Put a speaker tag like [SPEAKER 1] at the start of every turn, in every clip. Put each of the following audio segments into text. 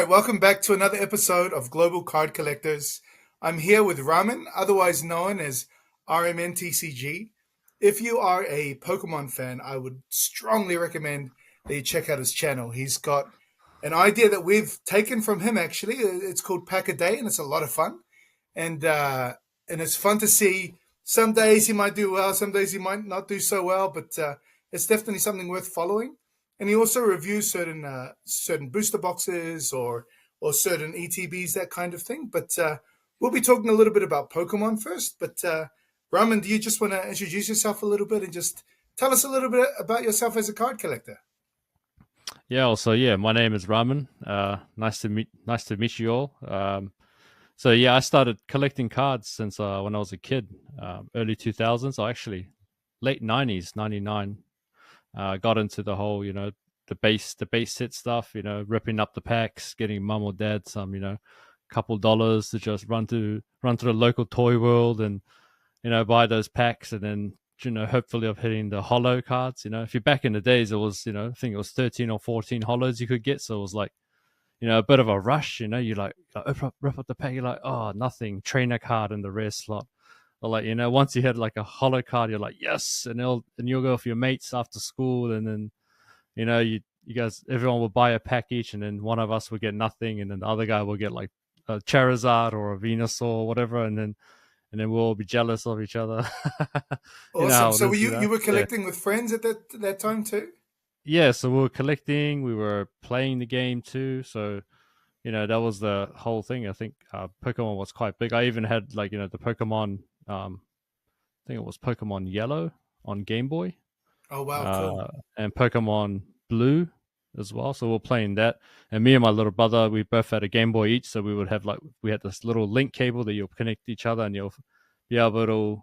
[SPEAKER 1] right, welcome back to another episode of Global Card Collectors. I'm here with Ramin, otherwise known as RMNTCG. If you are a Pokemon fan, I would strongly recommend that you check out his channel. He's got an idea that we've taken from him, actually. It's called Pack a Day, and it's a lot of fun. And it's fun to see. Some days he might do well, some days he might not do so well, but it's definitely something worth following. And he also reviews certain booster boxes or certain ETBs, that kind of thing. But we'll be talking a little bit about Pokemon first. But Raman, do you just want to introduce yourself a little bit and just tell us a little bit about yourself as a card collector?
[SPEAKER 2] Yeah, my name is Ramin. Nice to meet you all. I started collecting cards since when I was a kid, early 2000s, or actually late 90s, 99. Got into the whole, the base set stuff, ripping up the packs, getting mum or dad some, couple dollars to just run to the local toy world and, buy those packs, and then, hopefully of hitting the holo cards. If you're back in the days, it was, I think it was 13 or 14 holos you could get. So it was like, a bit of a rush, you like rip up the pack, you're like, oh, nothing, trainer card in the rare slot. Or like, once you had like a holo card, you're like, yes, and you'll go with your mates after school, and then, you guys, everyone will buy a pack each, and then one of us will get nothing, and then the other guy will get like a Charizard or a Venusaur or whatever, and then we'll all be jealous of each other.
[SPEAKER 1] Awesome. So you were collecting with friends at that time too?
[SPEAKER 2] Yeah, so we were collecting, we were playing the game too, so that was the whole thing. I think Pokemon was quite big. I even had like the Pokemon, I think it was Pokemon Yellow on Game Boy.
[SPEAKER 1] Oh wow, cool.
[SPEAKER 2] And Pokemon Blue as well. So we we're playing that, and me and my little brother, we both had a Game Boy each. So we would have we had this little link cable that you'll connect each other, and you'll be able to,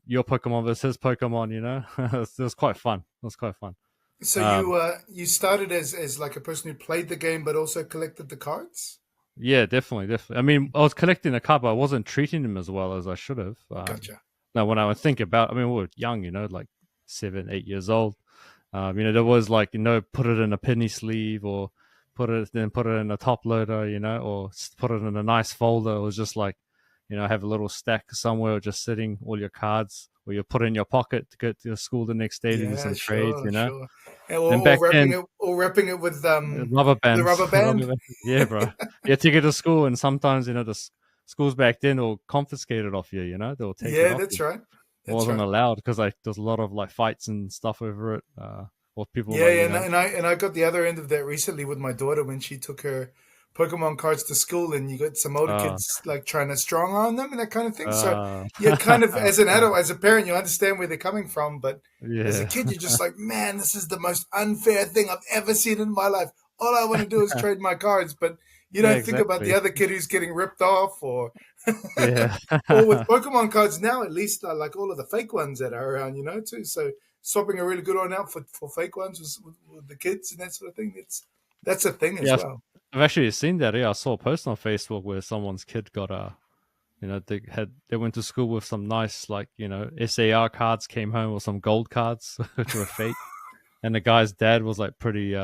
[SPEAKER 2] your Pokemon versus his Pokemon. It was quite fun. It was quite fun.
[SPEAKER 1] So you started as like a person who played the game, but also collected the cards.
[SPEAKER 2] Yeah, definitely. I mean, I was collecting the card, but I wasn't treating them as well as I should have.
[SPEAKER 1] Gotcha.
[SPEAKER 2] Now, when I would think about, we were young, like 7, 8 years old. There was like, put it in a penny sleeve, or put it in a top loader, or put it in a nice folder. It was just like, have a little stack somewhere, just sitting all your cards, or you put it in your pocket to go to school the next day to do some trades,
[SPEAKER 1] Sure. And back wrapping it with
[SPEAKER 2] rubber bands.
[SPEAKER 1] The rubber band.
[SPEAKER 2] Yeah, bro. You had to get to school, and sometimes, the schools back then will confiscate it off you, they'll take it off
[SPEAKER 1] that's
[SPEAKER 2] you.
[SPEAKER 1] right.
[SPEAKER 2] It wasn't allowed because like there's a lot of like fights and stuff over it. Or people.
[SPEAKER 1] And I got the other end of that recently with my daughter when she took her Pokemon cards to school, and you got some older kids like trying to strong arm them and that kind of thing. So you kind of, as an adult, as a parent, you understand where they're coming from, but as a kid, you're just like, man, this is the most unfair thing I've ever seen in my life. All I want to do is trade my cards, but you don't think about the other kid who's getting ripped off, or or with Pokemon cards now, at least like all of the fake ones that are around, too. So swapping a really good one out for fake ones with the kids and that sort of thing. That's a thing as well.
[SPEAKER 2] I've actually seen that. Yeah, I saw a post on Facebook where someone's kid got they went to school with some nice like SAR cards, came home with some gold cards which were fake, and the guy's dad was like pretty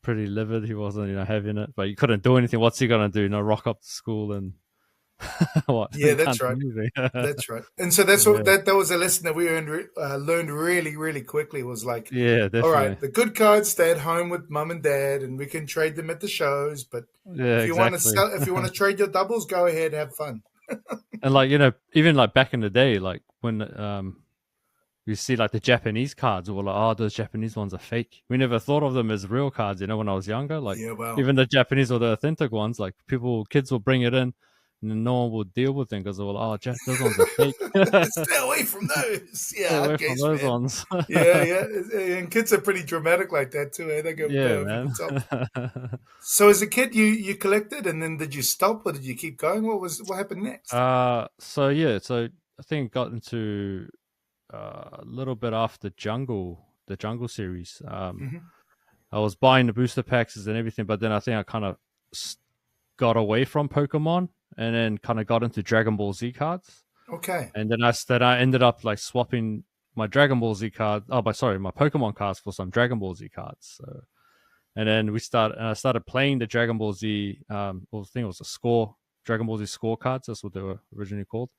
[SPEAKER 2] livid. He wasn't having it, but he couldn't do anything. What's he gonna do? Rock up to school and what?
[SPEAKER 1] Yeah, that's right. That's right. And so that's what that was a lesson that we learned really, really quickly. Was like,
[SPEAKER 2] definitely.
[SPEAKER 1] All right, the good cards stay at home with mum and dad, and we can trade them at the shows. But if you want to trade your doubles, go ahead, have fun.
[SPEAKER 2] And like even like back in the day, like when you see like the Japanese cards, we're like, oh, those Japanese ones are fake. We never thought of them as real cards, when I was younger. Like even the Japanese or the authentic ones, like kids will bring it in, and then no one will deal with them because they're like, oh, those ones are fake.
[SPEAKER 1] Stay away from those. Yeah,
[SPEAKER 2] stay away from those ones.
[SPEAKER 1] yeah. And kids are pretty dramatic like that too. They go
[SPEAKER 2] man.
[SPEAKER 1] So as a kid, you collected, and then did you stop or did you keep going? What happened next?
[SPEAKER 2] So I think it got into a little bit after the jungle series. I was buying the booster packs and everything, but then I think I kind of got away from Pokemon, and then kind of got into Dragon Ball Z cards.
[SPEAKER 1] Okay.
[SPEAKER 2] And then I ended up like swapping my Dragon Ball Z card. My Pokemon cards for some Dragon Ball Z cards. So And then started playing the Dragon Ball Z. Well, I think it was a score Dragon Ball Z scorecards. That's what they were originally called.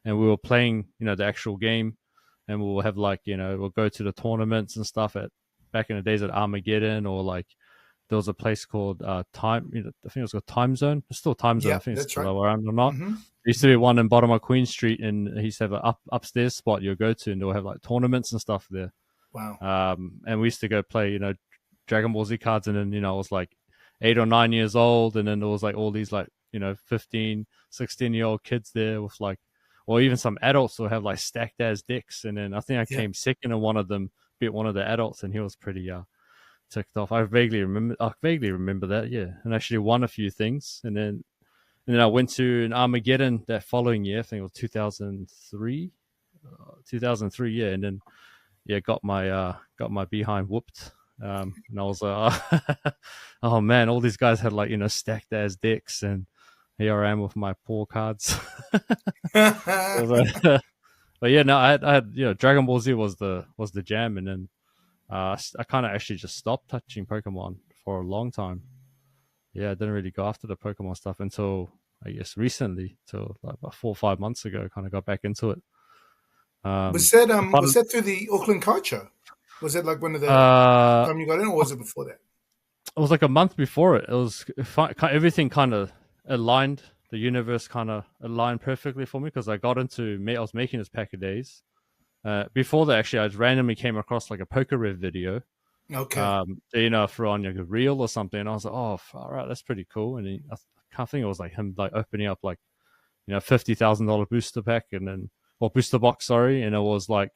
[SPEAKER 2] And we were playing, the actual game, and we'll have like, we'll go to the tournaments and stuff at back in the days at Armageddon, or like there was a place called Time. I think it was called Time Zone. It's still Time Zone. I
[SPEAKER 1] Yeah,
[SPEAKER 2] think it's
[SPEAKER 1] that's right.
[SPEAKER 2] still around or not.
[SPEAKER 1] Mm-hmm.
[SPEAKER 2] There used to be one in bottom of Queen Street, and he used to have an upstairs spot you'll go to, and they'll have like tournaments and stuff there.
[SPEAKER 1] Wow.
[SPEAKER 2] And we used to go play, Dragon Ball Z cards, and then I was like 8 or 9 years old, and then there was like all these like 15, 16-year-old kids there with like, or even some adults will have like stacked as decks, and then I think I
[SPEAKER 1] Yeah.
[SPEAKER 2] came second, and one of them beat one of the adults, and he was pretty ticked off. I vaguely remember that, yeah, and actually won a few things, and then I went to an Armageddon that following year. I think it was 2003, 2003, yeah, and then yeah, got my behind whooped. And I was oh man, all these guys had like stacked as decks, and here I am with my poor cards. But yeah, no, I had Dragon Ball Z was the jam, and then I kind of actually just stopped touching Pokemon for a long time. Yeah, I didn't really go after the Pokemon stuff until I guess recently, till like about 4 or 5 months ago. Kind of got back into it.
[SPEAKER 1] was
[SPEAKER 2] Um,
[SPEAKER 1] that
[SPEAKER 2] part
[SPEAKER 1] was
[SPEAKER 2] of,
[SPEAKER 1] that through the Auckland Card Show? Was it like one of the
[SPEAKER 2] uh,
[SPEAKER 1] time you got in, or was it before that?
[SPEAKER 2] it was like a month before it. It was everything kind of aligned. The universe kind of aligned perfectly for me because I got into. I was making this pack of days. Before that, actually, I just randomly came across like a poker rev video.
[SPEAKER 1] Okay.
[SPEAKER 2] For on like a reel or something, and I was like, "Oh, all right, that's pretty cool." And I can't think it was like him like opening up like $50,000 booster pack, and then or booster box, sorry, and it was like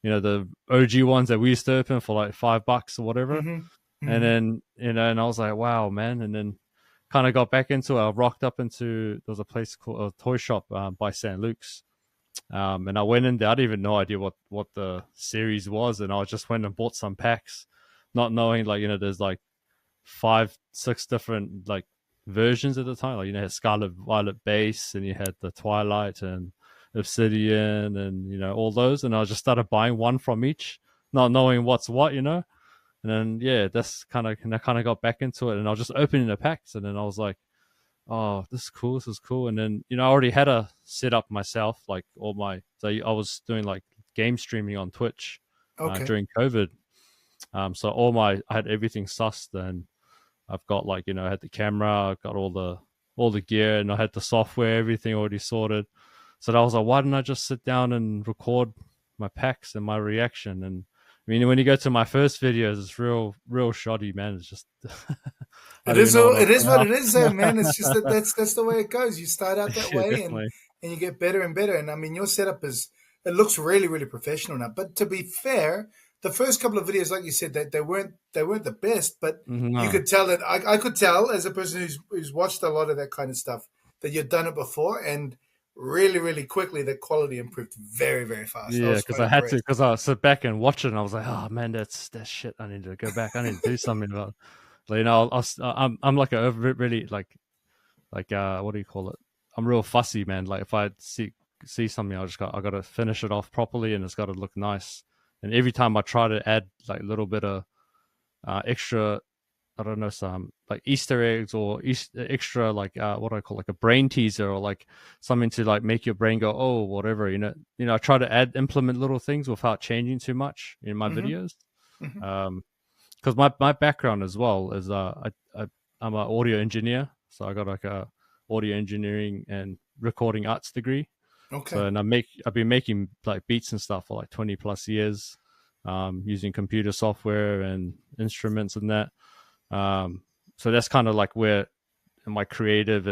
[SPEAKER 2] the OG ones that we used to open for like $5 or whatever.
[SPEAKER 1] Mm-hmm.
[SPEAKER 2] And
[SPEAKER 1] Mm-hmm.
[SPEAKER 2] then and I was like, wow, man. And then kind of got back into it. I rocked up into there was a place called a toy shop by St. Luke's. And I went in there. I didn't even know idea what the series was, and I just went and bought some packs, not knowing like there's like 5, 6 different like versions at the time. Like you had Scarlet Violet base, and you had the Twilight and Obsidian, and all those. And I just started buying one from each, not knowing what's what. And then yeah, I kind of got back into it, and I was just opening the packs, and then I was like, oh, this is cool, this is cool. And then I already had a setup myself, like so I was doing like game streaming on Twitch
[SPEAKER 1] Okay.
[SPEAKER 2] during COVID. So I had everything sussed, and I've got like I had the camera, I got all the gear, and I had the software, everything already sorted. So I was like, why didn't I just sit down and record my packs and my reaction? And I mean, when you go to my first videos, it's real shoddy, man. It's just I
[SPEAKER 1] It
[SPEAKER 2] don't even
[SPEAKER 1] is.
[SPEAKER 2] know what
[SPEAKER 1] It is what
[SPEAKER 2] I
[SPEAKER 1] it is, though, man. It's just that's the way it goes. You start out that
[SPEAKER 2] yeah,
[SPEAKER 1] way,
[SPEAKER 2] definitely.
[SPEAKER 1] and you get better and better. And I mean, your setup is it looks really really professional now. But to be fair, the first couple of videos, like you said, that they weren't the best. But you
[SPEAKER 2] No.
[SPEAKER 1] could tell that I could tell as a person who's watched a lot of that kind of stuff that you've done it before, and really really quickly the quality improved very very fast. I
[SPEAKER 2] Yeah,
[SPEAKER 1] was
[SPEAKER 2] because
[SPEAKER 1] quite
[SPEAKER 2] I had to,
[SPEAKER 1] impressed.
[SPEAKER 2] because I sit back and watch it, and I was like, oh man, that's shit. I need to go back. I need to do something about. It. Like, I'm like a really like what do you call it? I'm real fussy, man. Like if I see something, I got to finish it off properly, and it's got to look nice. And every time I try to add like a little bit of extra, I don't know, some like Easter eggs or extra like what do I call like a brain teaser, or like something to like make your brain go oh whatever. I try to implement little things without changing too much in my
[SPEAKER 1] Hmm.
[SPEAKER 2] videos.
[SPEAKER 1] Hmm.
[SPEAKER 2] Um, because my background as well is I'm an audio engineer, so I got like a audio engineering and recording arts degree.
[SPEAKER 1] Okay.
[SPEAKER 2] So and I've been making like beats and stuff for like 20 plus years, using computer software and instruments and that. So that's kind of like where my creative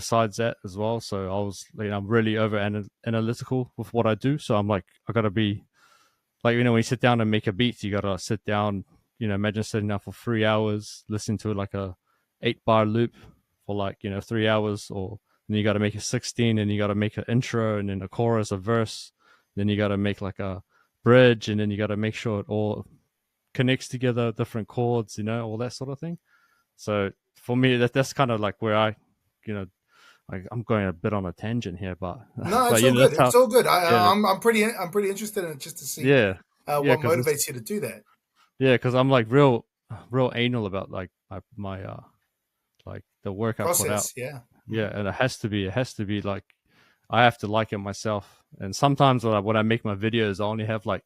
[SPEAKER 2] side's at as well. So I'm really over analytical with what I do. So I'm like I gotta be like when you sit down and make a beat, you gotta sit down. Imagine sitting down for 3 hours, listening to like a 8 bar loop for like 3 hours, or then you got to make a 16, and you got to make an intro, and then a chorus, a verse, then you got to make like a bridge, and then you got to make sure it all connects together, different chords, all that sort of thing. So for me, that's kind of like where you know, like I'm going a bit on a tangent here, but
[SPEAKER 1] No,
[SPEAKER 2] but
[SPEAKER 1] it's all good.
[SPEAKER 2] that's how
[SPEAKER 1] It's all good.
[SPEAKER 2] yeah
[SPEAKER 1] I'm pretty interested in it just to see
[SPEAKER 2] yeah yeah
[SPEAKER 1] what
[SPEAKER 2] because it's
[SPEAKER 1] motivates you to do that.
[SPEAKER 2] yeah because I'm like real. real anal about like my like the work I put out.
[SPEAKER 1] Process, yeah.
[SPEAKER 2] Yeah, and it has to be like I have to like it myself. And sometimes when I make my videos, I only have like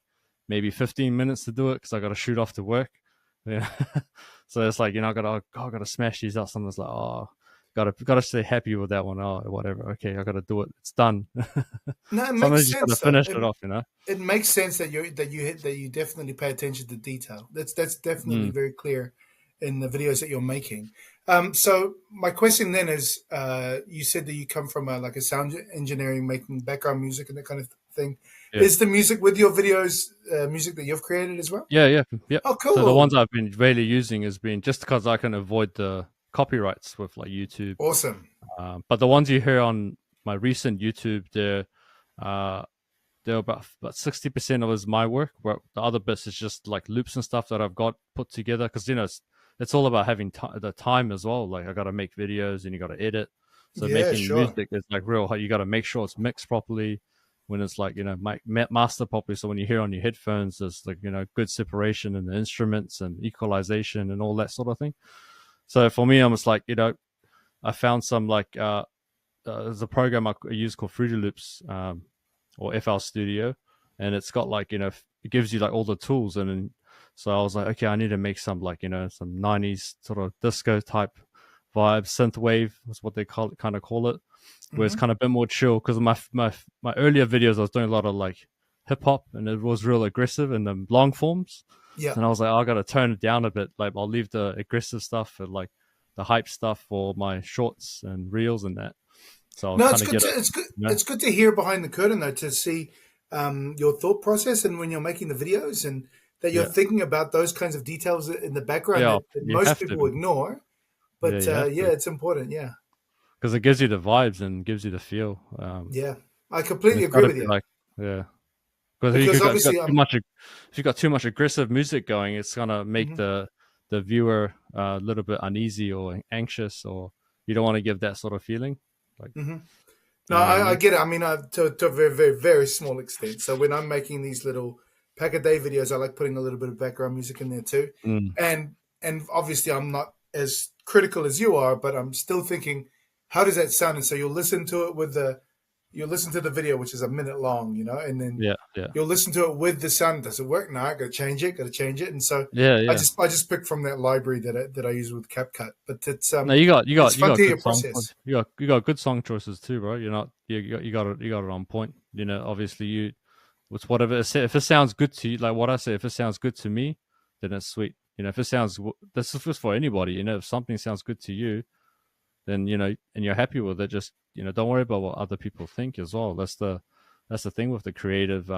[SPEAKER 2] maybe 15 minutes to do it because I got to shoot off to work. Yeah. So it's like, I gotta smash these out. Someone's like, oh, gotta stay happy with that one. Oh, whatever. Okay, I gotta do it. It's done.
[SPEAKER 1] No, it
[SPEAKER 2] Sometimes
[SPEAKER 1] makes
[SPEAKER 2] you just gotta
[SPEAKER 1] sense though.
[SPEAKER 2] finish it off.
[SPEAKER 1] It makes sense that you definitely pay attention to detail. That's definitely
[SPEAKER 2] Mm,
[SPEAKER 1] very clear in the videos that you're making. So my question then is, you said that you come from like a sound engineering, making background music and that kind of thing.
[SPEAKER 2] yeah.
[SPEAKER 1] Is the music with your videos music that you've created as well?
[SPEAKER 2] Yeah, yeah, yeah.
[SPEAKER 1] Oh,
[SPEAKER 2] So the ones
[SPEAKER 1] cool!
[SPEAKER 2] I've been really using has been just because I can avoid the copyrights with like YouTube.
[SPEAKER 1] Awesome.
[SPEAKER 2] But the ones you hear on my recent YouTube, uh, they're about 60% of it is my work, where the other bits is just like loops and stuff that I've got put together. Because it's all about having the time as well. Like I got to make videos and you got to edit. So
[SPEAKER 1] Yeah,
[SPEAKER 2] making
[SPEAKER 1] sure.
[SPEAKER 2] music is like real. You got to make sure it's mixed properly when it's like master properly. So when you hear on your headphones, there's like good separation in the instruments and equalization and all that sort of thing. So for me, I'm just like I found some like there's a program I use called Fruity Loops, or FL Studio, and it's got like it gives you like all the tools, and then, so I was like, okay, I need to make some like some '90s sort of disco type vibe, synth wave is what they kind of call it, where it's
[SPEAKER 1] Hmm.
[SPEAKER 2] kind of a bit more chill. Because my earlier videos, I was doing a lot of like hip hop, and it was real aggressive in the long forms.
[SPEAKER 1] Yeah.
[SPEAKER 2] So then I was like, oh, I got to tone it down a bit. Like I'll leave the aggressive stuff and like the hype stuff for my shorts and reels and that. So I'll
[SPEAKER 1] No, it's
[SPEAKER 2] kind of
[SPEAKER 1] good
[SPEAKER 2] get
[SPEAKER 1] to
[SPEAKER 2] it,
[SPEAKER 1] it's good
[SPEAKER 2] you know?
[SPEAKER 1] it's good to hear behind the curtain though, to see your thought process and when you're making the videos, and that you're
[SPEAKER 2] Yeah,
[SPEAKER 1] thinking about those kinds of details in the background
[SPEAKER 2] yeah,
[SPEAKER 1] that
[SPEAKER 2] you
[SPEAKER 1] most
[SPEAKER 2] have to,
[SPEAKER 1] people ignore.
[SPEAKER 2] yeah,
[SPEAKER 1] But
[SPEAKER 2] you have
[SPEAKER 1] yeah,
[SPEAKER 2] to,
[SPEAKER 1] it's important. Yeah,
[SPEAKER 2] because it gives you the vibes and gives you the feel.
[SPEAKER 1] yeah, I
[SPEAKER 2] And
[SPEAKER 1] completely
[SPEAKER 2] it's got
[SPEAKER 1] agree
[SPEAKER 2] to
[SPEAKER 1] with
[SPEAKER 2] be
[SPEAKER 1] you
[SPEAKER 2] like, yeah, because
[SPEAKER 1] because
[SPEAKER 2] if you got
[SPEAKER 1] obviously
[SPEAKER 2] too
[SPEAKER 1] I'm.
[SPEAKER 2] much, if you got too much aggressive music going, it's gonna make
[SPEAKER 1] Mhm,
[SPEAKER 2] the viewer a little bit uneasy or anxious, or you don't want to give that sort of feeling. Like,
[SPEAKER 1] mhm. No,
[SPEAKER 2] you know what I
[SPEAKER 1] I
[SPEAKER 2] mean?
[SPEAKER 1] get it. I mean, to a very, very, very small extent. So when I'm making these little pack a day videos, I like putting a little bit of background music in there too.
[SPEAKER 2] Mm,
[SPEAKER 1] And obviously, I'm not as critical as you are, but I'm still thinking, how does that sound? And so you'll listen to the video, which is a minute long, and then
[SPEAKER 2] yeah, yeah,
[SPEAKER 1] you'll listen to it with the sound. Does it work? No, I got to change it. Got to change it. And so
[SPEAKER 2] yeah,
[SPEAKER 1] I
[SPEAKER 2] yeah.
[SPEAKER 1] just pick from that library that I use with CapCut. But
[SPEAKER 2] No, you got you
[SPEAKER 1] it's
[SPEAKER 2] got you
[SPEAKER 1] fun
[SPEAKER 2] got
[SPEAKER 1] to hear your
[SPEAKER 2] good song
[SPEAKER 1] process.
[SPEAKER 2] you got good song choices too, bro. You're not you got it on point. Obviously it's whatever if it sounds good to you, like what I say, if it sounds good to me, then it's sweet. If it sounds this is just for anybody. If something sounds good to you, then and you're happy with it, just don't worry about what other people think as well. That's the thing with the creative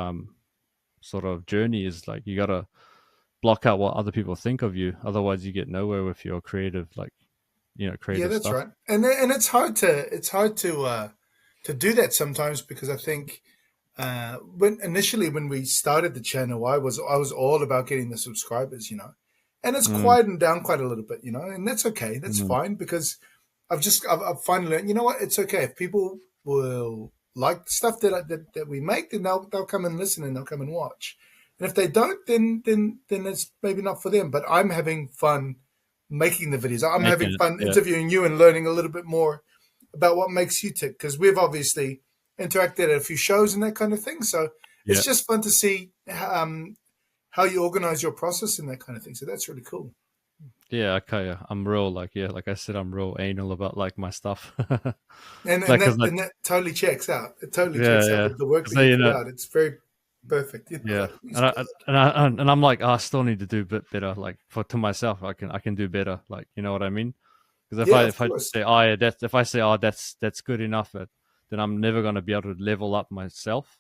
[SPEAKER 2] sort of journey is like you gotta block out what other people think of you. Otherwise, you get nowhere with your creative like
[SPEAKER 1] Yeah,
[SPEAKER 2] creative
[SPEAKER 1] that's
[SPEAKER 2] stuff.
[SPEAKER 1] right. And it's hard to do that sometimes because I think when we started the channel, I was all about getting the subscribers, and it's
[SPEAKER 2] Mm,
[SPEAKER 1] quietened down quite a little bit, and that's okay. That's
[SPEAKER 2] mm,
[SPEAKER 1] fine because I've finally learned. You know what? It's okay if people will like the stuff that we make, then they'll come and listen and they'll come and watch. And if they don't, then it's maybe not for them. But I'm having fun making the videos. I'm having
[SPEAKER 2] making it,
[SPEAKER 1] fun
[SPEAKER 2] yeah,
[SPEAKER 1] interviewing you and learning a little bit more about what makes you tick because we've obviously interacted at a few shows and that kind of thing. So it's
[SPEAKER 2] yeah,
[SPEAKER 1] just fun to see how you organize your process and that kind of thing. So that's really cool.
[SPEAKER 2] yeah. Okay, yeah. I'm real like yeah, like I said, I'm real anal about like my stuff.
[SPEAKER 1] And and
[SPEAKER 2] Like,
[SPEAKER 1] that
[SPEAKER 2] cause like
[SPEAKER 1] and that totally checks out. It totally
[SPEAKER 2] yeah,
[SPEAKER 1] checks out
[SPEAKER 2] yeah,
[SPEAKER 1] with the work
[SPEAKER 2] cause
[SPEAKER 1] that you
[SPEAKER 2] they
[SPEAKER 1] put out. It's very perfect.
[SPEAKER 2] yeah,
[SPEAKER 1] Like he's
[SPEAKER 2] and
[SPEAKER 1] good.
[SPEAKER 2] I'm like, oh, I still need to do a bit better. Like for to myself, I can do better. Like you know what I mean? Because if
[SPEAKER 1] Yeah,
[SPEAKER 2] I
[SPEAKER 1] of
[SPEAKER 2] if I
[SPEAKER 1] course.
[SPEAKER 2] say oh yeah, if I say oh that's good enough, then I'm never gonna be able to level up myself.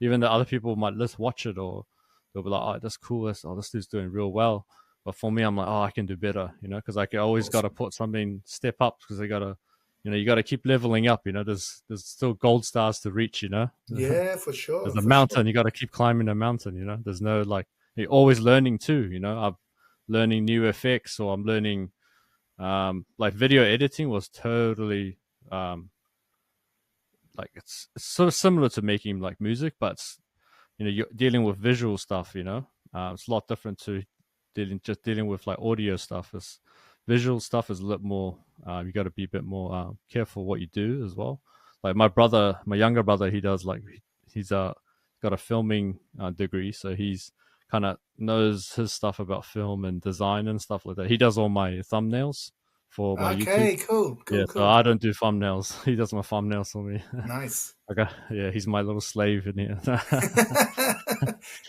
[SPEAKER 2] Even the other people might just watch it or they'll be like, oh that's cool, this dude's doing real well. But for me, I'm like, oh I can do better, because I can always got to
[SPEAKER 1] Awesome.
[SPEAKER 2] put something step up because I gotta, you got to keep leveling up. There's still gold stars to reach.
[SPEAKER 1] Yeah, for
[SPEAKER 2] There's
[SPEAKER 1] sure,
[SPEAKER 2] a
[SPEAKER 1] for sure.
[SPEAKER 2] mountain, you got to keep climbing the mountain. There's no like you're always learning too. I'm learning new effects or I'm learning like video editing was totally um, like it's sort of similar to making like music, but you're dealing with visual stuff. It's a lot different to dealing with like audio stuff. Is visual stuff is a little more. You got to be a bit more careful what you do as well. Like my younger brother, he does like he's got a filming degree, so he's kind of knows his stuff about film and design and stuff like that. He does all my thumbnails for my YouTube.
[SPEAKER 1] Okay, cool, cool,
[SPEAKER 2] Yeah, so
[SPEAKER 1] cool.
[SPEAKER 2] I don't do thumbnails. He does my thumbnails for me.
[SPEAKER 1] Nice.
[SPEAKER 2] Okay, yeah, he's my little slave in here.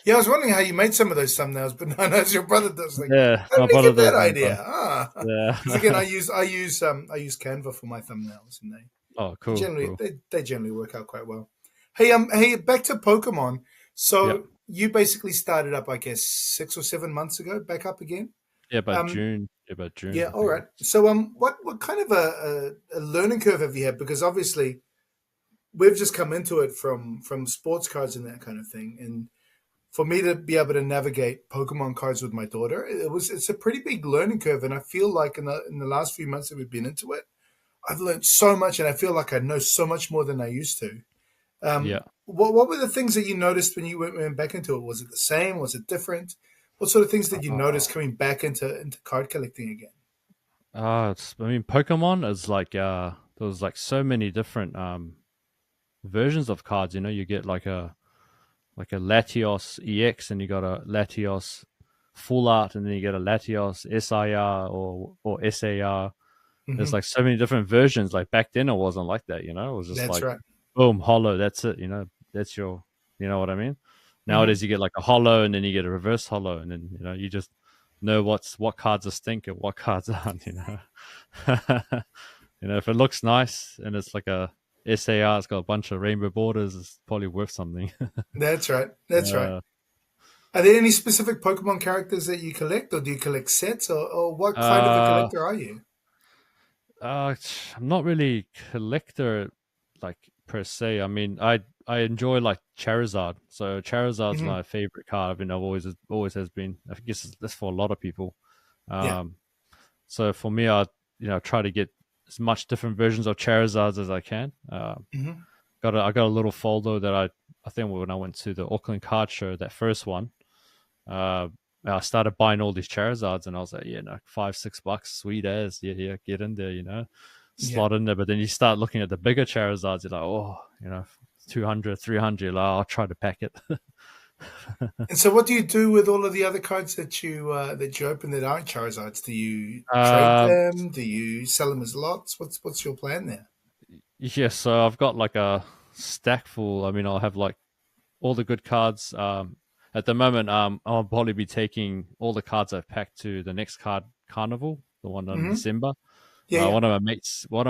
[SPEAKER 1] Yeah, I was wondering how you made some of those thumbnails, but no, it's your brother does. Like,
[SPEAKER 2] Yeah,
[SPEAKER 1] how
[SPEAKER 2] my
[SPEAKER 1] did he
[SPEAKER 2] brother
[SPEAKER 1] get that
[SPEAKER 2] does them.
[SPEAKER 1] idea? Ah,
[SPEAKER 2] Yeah.
[SPEAKER 1] because again, I use Canva for my thumbnails, and
[SPEAKER 2] Oh,
[SPEAKER 1] they
[SPEAKER 2] cool,
[SPEAKER 1] generally
[SPEAKER 2] cool.
[SPEAKER 1] they generally work out quite well. Hey, back to Pokemon.
[SPEAKER 2] Yeah,
[SPEAKER 1] So you basically started up, I guess, 6 or 7 months ago, back up again.
[SPEAKER 2] yeah, about
[SPEAKER 1] Um,
[SPEAKER 2] June. Yeah, about June,
[SPEAKER 1] yeah,
[SPEAKER 2] I
[SPEAKER 1] all
[SPEAKER 2] think it
[SPEAKER 1] right.
[SPEAKER 2] was.
[SPEAKER 1] So what kind of a learning curve have you had? Because obviously we've just come into it from sports cards and that kind of thing, and for me to be able to navigate Pokemon cards with my daughter, it's a pretty big learning curve, and I feel like in the last few months that we've been into it, I've learned so much, and I feel like I know so much more than I used to.
[SPEAKER 2] Yeah.
[SPEAKER 1] What were the things that you noticed when you went back into it? Was it the same? Was it different? What sort of things did you notice
[SPEAKER 2] Uh,
[SPEAKER 1] coming back into card collecting again?
[SPEAKER 2] I mean, Pokemon is like there was like so many different versions of cards. You know, you get like a Latios EX, and you got a Latios Full Art, and then you get a Latios SIR or SAR. There's
[SPEAKER 1] Hmm.
[SPEAKER 2] like so many different versions. Like back then, it wasn't like that. You know, it was just
[SPEAKER 1] That's
[SPEAKER 2] like
[SPEAKER 1] right.
[SPEAKER 2] boom, hollow. That's it. You know, that's your. You know what I mean?
[SPEAKER 1] Hmm.
[SPEAKER 2] Nowadays, you get like a hollow, and then you get a reverse hollow, and then you just know what cards are stink and what cards aren't. If it looks nice and it's like a SAR, it's got a bunch of rainbow borders. It's probably worth something.
[SPEAKER 1] That's right. That's right.
[SPEAKER 2] uh,
[SPEAKER 1] Are there any specific Pokemon characters that you collect, or do you collect sets, or what kind of a
[SPEAKER 2] uh,
[SPEAKER 1] collector are you?
[SPEAKER 2] I'm not really collector like per se. I mean, I enjoy like Charizard. So Charizard's
[SPEAKER 1] Hmm.
[SPEAKER 2] my favorite card. I mean, I've always has been. I guess that's for a lot of people.
[SPEAKER 1] Yeah.
[SPEAKER 2] Um, so for me, I try to get as much different versions of Charizards as I can.
[SPEAKER 1] Hmm.
[SPEAKER 2] I got a little folder that I think when I went to the Auckland Card Show, that first one. Uh, I started buying all these Charizards, and I was like, yeah, no, $5-6, sweet as, yeah, yeah, get in there,
[SPEAKER 1] Yeah.
[SPEAKER 2] slot in there. But then you start looking at the bigger Charizards, you're like, oh, 200, 300, like, I'll try to pack it.
[SPEAKER 1] And so, what do you do with all of the other cards that you open that aren't Charizards? Do you trade
[SPEAKER 2] um,
[SPEAKER 1] them? Do you sell them as lots? What's your plan there?
[SPEAKER 2] yeah, so I've got like a stack full. I mean, I'll have like all the good cards. At the moment, I'll probably be taking all the cards I've packed to the next card carnival, the one in
[SPEAKER 1] Hmm.
[SPEAKER 2] December.
[SPEAKER 1] Yeah, yeah,
[SPEAKER 2] One of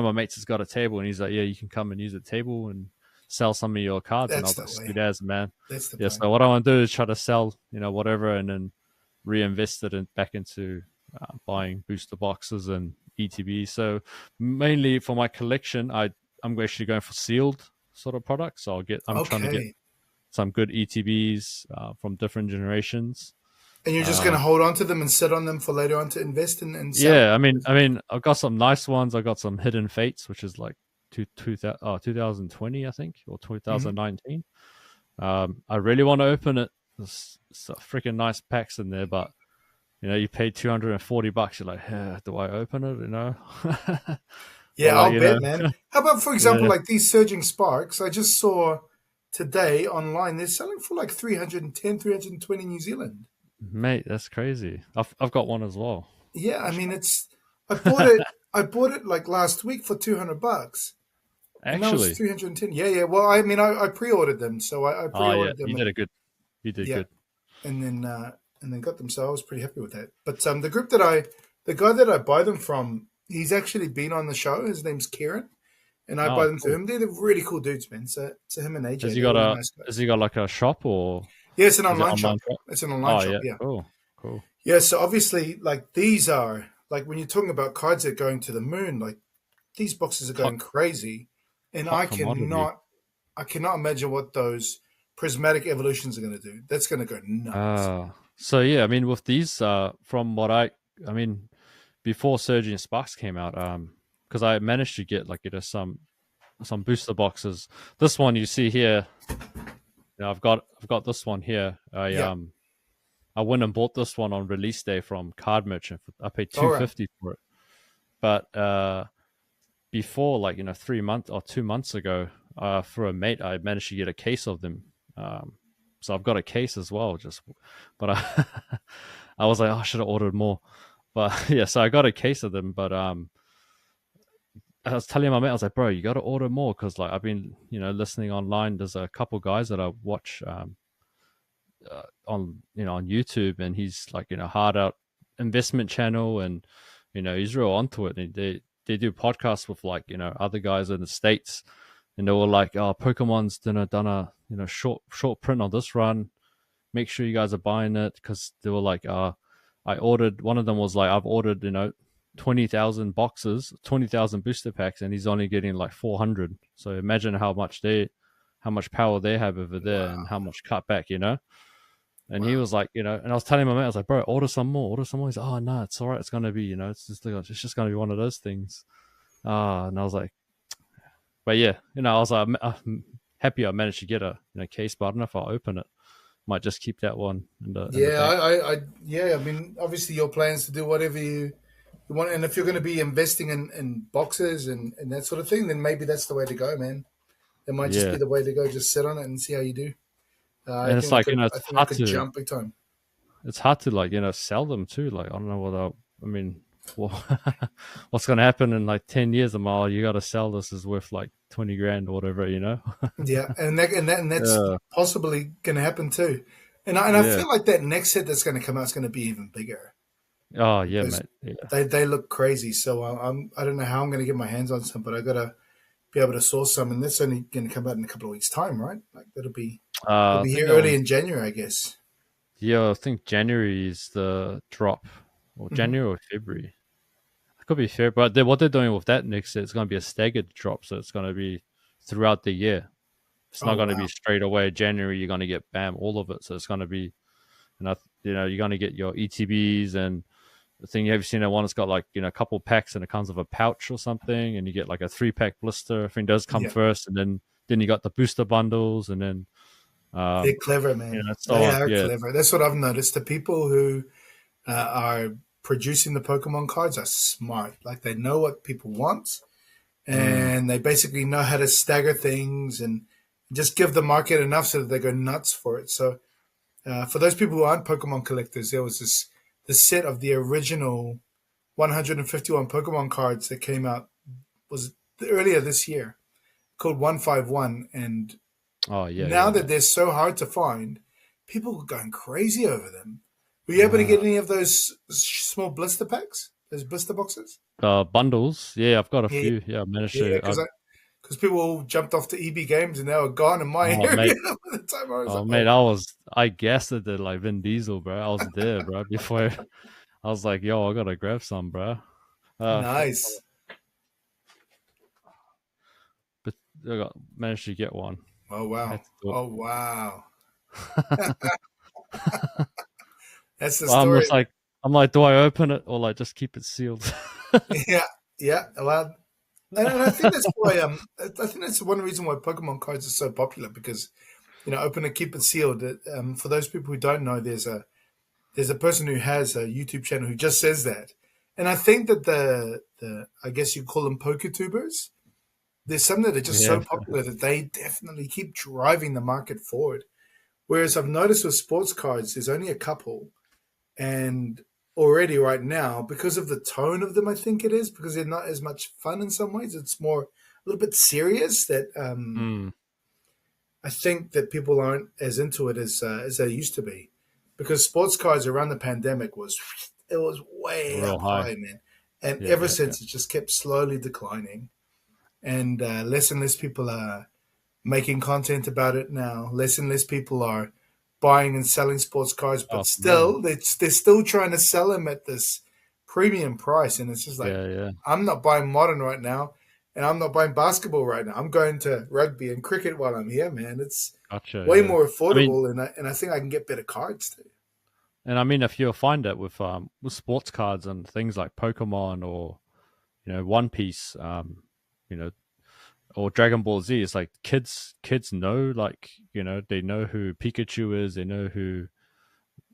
[SPEAKER 2] my mates has got a table, and he's like, "Yeah, you can come and use the table and sell some of your cards." And I
[SPEAKER 1] that's
[SPEAKER 2] was
[SPEAKER 1] the
[SPEAKER 2] like,
[SPEAKER 1] way.
[SPEAKER 2] "Sweet as, man."
[SPEAKER 1] That's the
[SPEAKER 2] Yeah.
[SPEAKER 1] plan.
[SPEAKER 2] So what I want to do is try to sell, whatever, and then reinvest it back into buying booster boxes and ETB. So mainly for my collection, I'm actually going for sealed sort of products. So I'm trying to get
[SPEAKER 1] Okay.
[SPEAKER 2] some good ETBs from different generations.
[SPEAKER 1] And you're just going to
[SPEAKER 2] Um,
[SPEAKER 1] hold on to them and sit on them for later on to invest and sell?
[SPEAKER 2] Yeah, I mean, I've got some nice ones. I got some Hidden Fates, which is like 2020, I think, or
[SPEAKER 1] Hmm.
[SPEAKER 2] 2019. I really want to open it. There's some freaking nice packs in there, but you paid $240. You're like, do I open it? Or
[SPEAKER 1] Yeah,
[SPEAKER 2] like,
[SPEAKER 1] I'll bet, man. How about, for example,
[SPEAKER 2] yeah,
[SPEAKER 1] like these Surging Sparks? I just saw today online they're selling for like 310, 320 New Zealand.
[SPEAKER 2] mate, that's crazy. I've got one as well.
[SPEAKER 1] Yeah, I mean
[SPEAKER 2] Actually,
[SPEAKER 1] it's I bought it I bought it like last week for $200, and now it's
[SPEAKER 2] actually,
[SPEAKER 1] 310. Yeah, yeah. Well, I mean I pre-ordered them, so I
[SPEAKER 2] oh yeah,
[SPEAKER 1] pre-ordered them
[SPEAKER 2] you did a
[SPEAKER 1] and
[SPEAKER 2] good. You did
[SPEAKER 1] yeah,
[SPEAKER 2] good.
[SPEAKER 1] and then got them. So I was pretty happy with that. But the guy that I buy them from, he's actually been on the show. His name's Kieran, and I buy
[SPEAKER 2] Oh,
[SPEAKER 1] them through
[SPEAKER 2] cool.
[SPEAKER 1] him. They're really cool dudes, man. So him and
[SPEAKER 2] Has
[SPEAKER 1] AJ,
[SPEAKER 2] he
[SPEAKER 1] they're
[SPEAKER 2] got
[SPEAKER 1] really
[SPEAKER 2] a?
[SPEAKER 1] nice
[SPEAKER 2] Has
[SPEAKER 1] guys.
[SPEAKER 2] he got like a shop, or
[SPEAKER 1] Yeah, it's an
[SPEAKER 2] is it
[SPEAKER 1] online
[SPEAKER 2] online
[SPEAKER 1] shop.
[SPEAKER 2] shop?
[SPEAKER 1] It's an online
[SPEAKER 2] Oh
[SPEAKER 1] shop.
[SPEAKER 2] yeah,
[SPEAKER 1] Yeah.
[SPEAKER 2] cool, cool.
[SPEAKER 1] Yeah, so obviously, like these are like when you're talking about cards that are going to the moon, like these boxes are
[SPEAKER 2] Hot
[SPEAKER 1] going crazy, and
[SPEAKER 2] hot commodity.
[SPEAKER 1] I cannot imagine what those prismatic evolutions are going to do. That's going to go nuts.
[SPEAKER 2] So yeah, I mean, with these, from what I mean, before Surgeon Sparks came out, because I managed to get like some booster boxes. This one you see here, I've got this one here. I
[SPEAKER 1] Yeah.
[SPEAKER 2] I went and bought this one on release day from Card Merchant. I paid
[SPEAKER 1] All right.
[SPEAKER 2] 250 for it. But before, like 3 months or 2 months ago, for a mate, I managed to get a case of them. So I've got a case as well. But I was like, oh, I should have ordered more. But yeah, so I got a case of them. But I was telling my mate, I was like, bro, you got to order more because like I've been listening online. There's a couple guys that I watch on on YouTube, and he's like hard out investment channel, and he's real onto it. And they do podcasts with like other guys in the states, and they were like, oh, Pokemon's done a short print on this run. Make sure you guys are buying it because they were like, I ordered. One of them was like, I've ordered 20,000 boxes, 20,000 booster packs, and he's only getting like 400. So imagine how much power they have over there, and
[SPEAKER 1] Wow.
[SPEAKER 2] how much cutback. And he
[SPEAKER 1] Wow.
[SPEAKER 2] was like, and I was telling my mate, I was like, bro, order some more, order some more. He's like, oh no, it's all right. It's gonna be, it's just gonna be one of those things. And I was like, but yeah, I was like, I'm happy I managed to get a case, but I don't know if I'll open it. Might just keep that one in the
[SPEAKER 1] Yeah,
[SPEAKER 2] back.
[SPEAKER 1] yeah. I mean, obviously, your plans to do whatever you want, and if you're going to be investing in boxes and that sort of thing, then maybe that's the way to go, man. It might just be
[SPEAKER 2] Yeah,
[SPEAKER 1] the way to go. Just sit on it and see how you do. I
[SPEAKER 2] and it's
[SPEAKER 1] think that
[SPEAKER 2] like
[SPEAKER 1] could, I
[SPEAKER 2] it's
[SPEAKER 1] think that
[SPEAKER 2] hard
[SPEAKER 1] could
[SPEAKER 2] to
[SPEAKER 1] jump big time.
[SPEAKER 2] like sell them too. Like I don't know what I mean. Well, what's gonna happen in like 10 years? I'm all you got to sell this is worth like 20 grand or whatever.
[SPEAKER 1] Yeah, and that's
[SPEAKER 2] Yeah,
[SPEAKER 1] possibly going to happen too. And I
[SPEAKER 2] yeah.
[SPEAKER 1] feel like that next set that's going to come out is going to be even bigger
[SPEAKER 2] Oh yeah,
[SPEAKER 1] because
[SPEAKER 2] mate. Yeah.
[SPEAKER 1] they look crazy. So I don't know how I'm going to get my hands on some, but I got to be able to source some, and that's only going to come out in a couple of weeks' time, right? Like it'll
[SPEAKER 2] I
[SPEAKER 1] be
[SPEAKER 2] think
[SPEAKER 1] here
[SPEAKER 2] that
[SPEAKER 1] early
[SPEAKER 2] was
[SPEAKER 1] in January, I guess.
[SPEAKER 2] yeah. I think January is the drop, or
[SPEAKER 1] Hmm.
[SPEAKER 2] January or February. It could be February, but what they're doing with that next, it's going to be a staggered drop, so it's going to be throughout the year. It's
[SPEAKER 1] Oh
[SPEAKER 2] not going to be
[SPEAKER 1] wow,
[SPEAKER 2] straight away January. You're going to get bam all of it, so it's going to be, you're going to get your ETBs and the thing. You have seen that one that's got like a couple packs and it comes with a pouch or something, and you get like a 3-pack blister. I think does come
[SPEAKER 1] yeah,
[SPEAKER 2] first, and then you got the booster bundles, and then
[SPEAKER 1] they're
[SPEAKER 2] um,
[SPEAKER 1] clever, man.
[SPEAKER 2] so
[SPEAKER 1] They
[SPEAKER 2] on.
[SPEAKER 1] are
[SPEAKER 2] Yeah.
[SPEAKER 1] clever. That's what I've noticed. The people who are producing the Pokemon cards are smart. Like they know what people want,
[SPEAKER 2] Mm,
[SPEAKER 1] and they basically know how to stagger things and just give the market enough so that they go nuts for it. So for those people who aren't Pokemon collectors, there was this set of the original 151 Pokemon cards that came out was earlier this year called 151, and
[SPEAKER 2] oh yeah,
[SPEAKER 1] now
[SPEAKER 2] yeah,
[SPEAKER 1] that
[SPEAKER 2] yeah.
[SPEAKER 1] they're so hard to find, people are going crazy over them. Were you able to
[SPEAKER 2] Uh,
[SPEAKER 1] get any of those small blister packs, those blister boxes?
[SPEAKER 2] bundles. Yeah, I've got a
[SPEAKER 1] Yeah,
[SPEAKER 2] few. Yeah, I managed
[SPEAKER 1] yeah,
[SPEAKER 2] to.
[SPEAKER 1] because people all jumped off to EB Games and they were gone in my
[SPEAKER 2] Oh
[SPEAKER 1] area
[SPEAKER 2] mate,
[SPEAKER 1] by the time I was like,
[SPEAKER 2] oh mate,
[SPEAKER 1] oh,
[SPEAKER 2] I guessed it did like Vin Diesel, bro. I was there, bro. Before I was like, yo, I gotta grab some, bro. Fuck.
[SPEAKER 1] nice.
[SPEAKER 2] But managed to get one.
[SPEAKER 1] Oh
[SPEAKER 2] I had
[SPEAKER 1] wow.
[SPEAKER 2] to do
[SPEAKER 1] Oh wow.
[SPEAKER 2] it.
[SPEAKER 1] That's the
[SPEAKER 2] I'm
[SPEAKER 1] story.
[SPEAKER 2] just like, I'm like, do I open it or like just keep it sealed?
[SPEAKER 1] Yeah, yeah. Well, and I think that's why I think that's one reason why Pokemon cards are so popular because open and keep it sealed. For those people who don't know, there's a person who has a YouTube channel who just says that, and I think that the I guess you call them PokéTubers. There's some that are just
[SPEAKER 2] Yeah.
[SPEAKER 1] so popular that they definitely keep driving the market forward. Whereas I've noticed with sports cards, there's only a couple, and already right now, because of the tone of them, I think it is because they're not as much fun in some ways. It's more a little bit serious. That
[SPEAKER 2] Mm,
[SPEAKER 1] I think that people aren't as into it as they used to be, because sports cards around the pandemic was way
[SPEAKER 2] real
[SPEAKER 1] up
[SPEAKER 2] high.
[SPEAKER 1] high, man, and
[SPEAKER 2] Yeah,
[SPEAKER 1] ever
[SPEAKER 2] yeah, yeah.
[SPEAKER 1] since it just kept slowly declining, and less and less people are making content about it now. Less and less people are buying and selling sports cars,
[SPEAKER 2] Oh
[SPEAKER 1] but
[SPEAKER 2] man.
[SPEAKER 1] still, they're still trying to sell them at this premium price. And it's just like,
[SPEAKER 2] Yeah, yeah.
[SPEAKER 1] I'm not buying modern right now, and I'm not buying basketball right now. I'm going to rugby and cricket while I'm here, man. It's
[SPEAKER 2] Gotcha.
[SPEAKER 1] way
[SPEAKER 2] Yeah.
[SPEAKER 1] more
[SPEAKER 2] I mean,
[SPEAKER 1] affordable, and I think I can get better cards too.
[SPEAKER 2] if you'll find it with sports cards and things like Pokemon or One Piece, you know, or Dragon Ball Z, it's like kids know, like they know who Pikachu is, they know who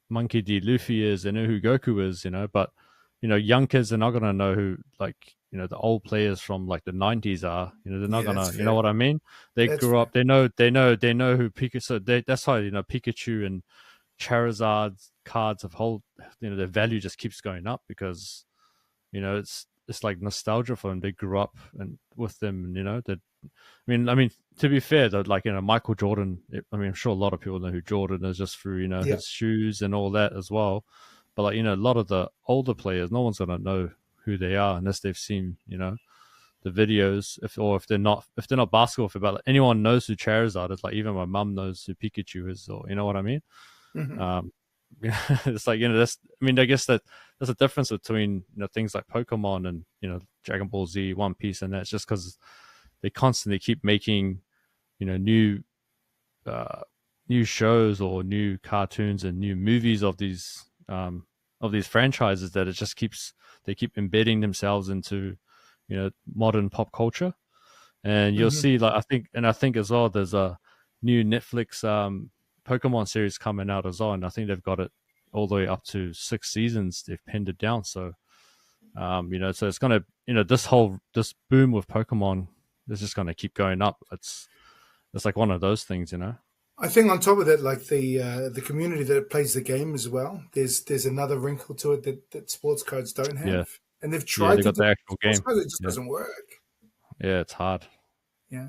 [SPEAKER 2] Monkey D. Luffy is, they know who Goku is, but young kids are not gonna know who, like, the old players from like the 90s are. They're not
[SPEAKER 1] Yeah, that's
[SPEAKER 2] gonna, you know
[SPEAKER 1] fair.
[SPEAKER 2] what I mean? They
[SPEAKER 1] That's
[SPEAKER 2] grew
[SPEAKER 1] fair.
[SPEAKER 2] up, they know who Pikachu. So that's why Pikachu and Charizard's cards of whole, their value just keeps going up because it's like nostalgia for them. They grew up and with them, and that. I mean, to be fair though, like Michael Jordan. I'm sure a lot of people know who Jordan is just through
[SPEAKER 1] Yeah.
[SPEAKER 2] his shoes and all that as well. But like a lot of the older players, no one's gonna know who they are unless they've seen the videos. If they're not basketball, but like, anyone knows who Charizard is. Like even my mum knows who Pikachu is, or you know what I mean.
[SPEAKER 1] Hmm.
[SPEAKER 2] Um, it's like that's. I guess there's a difference between things like Pokemon and Dragon Ball Z, One Piece, and that's just because they constantly keep making new uh, new shows or new cartoons and new movies of these franchises that it just keeps they keep embedding themselves into modern pop culture. And you'll
[SPEAKER 1] Hmm.
[SPEAKER 2] see, like, I think as well there's a new Netflix Pokemon series coming out as well, and I think they've got it all the way up to 6 seasons. They've pinned it down. So so it's gonna this boom with Pokemon is just gonna keep going up. It's like one of those things.
[SPEAKER 1] I think on top of that, like the community that plays the game as well, there's another wrinkle to it that sports cards don't
[SPEAKER 2] Yeah,
[SPEAKER 1] have, and they've
[SPEAKER 2] yeah,
[SPEAKER 1] tried
[SPEAKER 2] they
[SPEAKER 1] to
[SPEAKER 2] got
[SPEAKER 1] do
[SPEAKER 2] the
[SPEAKER 1] it with
[SPEAKER 2] actual
[SPEAKER 1] sports
[SPEAKER 2] game.
[SPEAKER 1] cards, it just
[SPEAKER 2] Yeah,
[SPEAKER 1] doesn't work.
[SPEAKER 2] yeah, it's hard.
[SPEAKER 1] Yeah,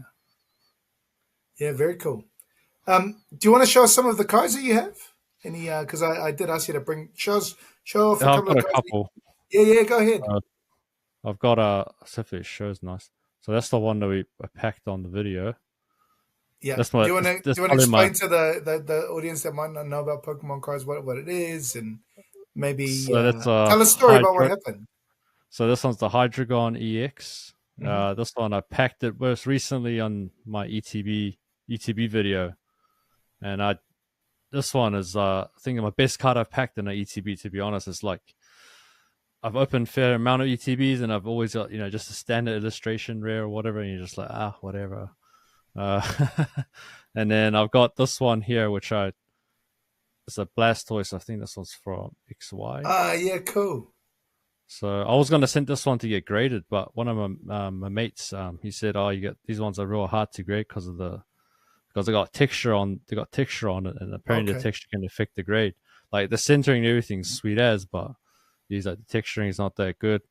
[SPEAKER 1] yeah, very cool. Do you want to show us some of the cards that you have? Any? Because I did ask you to show off a
[SPEAKER 2] I've
[SPEAKER 1] couple
[SPEAKER 2] got
[SPEAKER 1] of
[SPEAKER 2] a
[SPEAKER 1] cards.
[SPEAKER 2] couple.
[SPEAKER 1] Yeah, yeah, go ahead.
[SPEAKER 2] Uh, I've got a Pacific shows nice. So that's the one that I packed on the video.
[SPEAKER 1] Yeah.
[SPEAKER 2] That's my
[SPEAKER 1] Do
[SPEAKER 2] that's
[SPEAKER 1] you want to
[SPEAKER 2] probably my
[SPEAKER 1] explain to the audience that might not know about Pokemon cards what it is, and maybe
[SPEAKER 2] so that's a
[SPEAKER 1] tell a story about what
[SPEAKER 2] Hydro.
[SPEAKER 1] happened?
[SPEAKER 2] So this one's the Hydreigon EX.
[SPEAKER 1] Hmm.
[SPEAKER 2] This one I packed it most recently on my ETB video, and I this one is I think my best card I've packed in an ETB. To be honest, it's like I've opened fair amount of ETBs, and I've always got just a standard illustration rare or whatever, and you're just like whatever. Uh, and then I've got this one here, which it's a Blastoise. I think this one's from XY.
[SPEAKER 1] Ah, yeah, cool.
[SPEAKER 2] So I was gonna send this one to get graded, but one of my mates, he said, "Oh, you get these ones are real hard to grade because they got texture on it, and apparently the
[SPEAKER 1] Okay.
[SPEAKER 2] texture can affect the grade. Like the centering and everything's sweet as, but these like the texturing is not that good.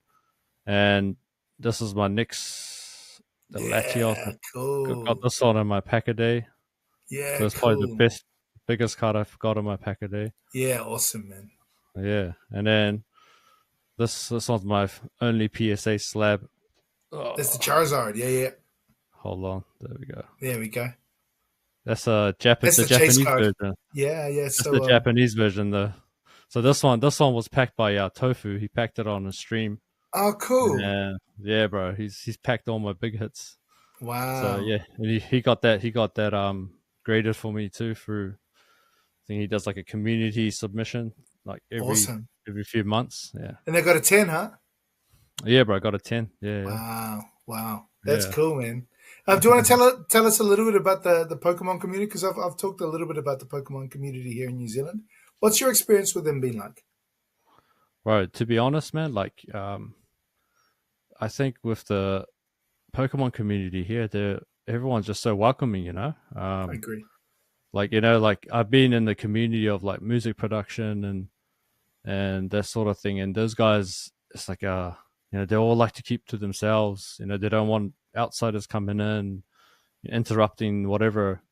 [SPEAKER 2] And this is my Nyx, the Latios.
[SPEAKER 1] Yeah,
[SPEAKER 2] Got
[SPEAKER 1] cool.
[SPEAKER 2] this one in my pack a day.
[SPEAKER 1] Yeah,
[SPEAKER 2] So it's probably the
[SPEAKER 1] cool.
[SPEAKER 2] biggest card I've got in my pack a day.
[SPEAKER 1] Yeah, awesome, man.
[SPEAKER 2] Yeah, and then this one's my only PSA slab.
[SPEAKER 1] That's the
[SPEAKER 2] Oh,
[SPEAKER 1] Charizard. Yeah, yeah.
[SPEAKER 2] hold on, there we go.
[SPEAKER 1] There we go.
[SPEAKER 2] That's
[SPEAKER 1] That's
[SPEAKER 2] the
[SPEAKER 1] the chase
[SPEAKER 2] Japanese
[SPEAKER 1] card.
[SPEAKER 2] version.
[SPEAKER 1] Yeah, yeah.
[SPEAKER 2] That's the
[SPEAKER 1] So,
[SPEAKER 2] Japanese version. So this one was packed by Tofu. He packed it on a stream.
[SPEAKER 1] oh, cool.
[SPEAKER 2] Yeah, yeah, bro. He's packed all my big hits. So
[SPEAKER 1] Wow.
[SPEAKER 2] yeah, and he got that graded for me too through. I think he does like a community submission like
[SPEAKER 1] Awesome.
[SPEAKER 2] every few months. Yeah,
[SPEAKER 1] And they got a 10, huh?
[SPEAKER 2] yeah, bro. I got a 10. Yeah,
[SPEAKER 1] Wow. Wow. That's
[SPEAKER 2] yeah,
[SPEAKER 1] cool, man. Do you want to tell us a little bit about the Pokemon community? Because I've talked a little bit about the Pokemon community here in New Zealand. What's your experience with them being like?
[SPEAKER 2] bro. To be honest, man, like I think with the Pokemon community here, everyone's just so welcoming.
[SPEAKER 1] I agree.
[SPEAKER 2] Like like I've been in the community of like music production and that sort of thing, and those guys, it's like they all like to keep to themselves. They don't want outsiders coming in interrupting whatever.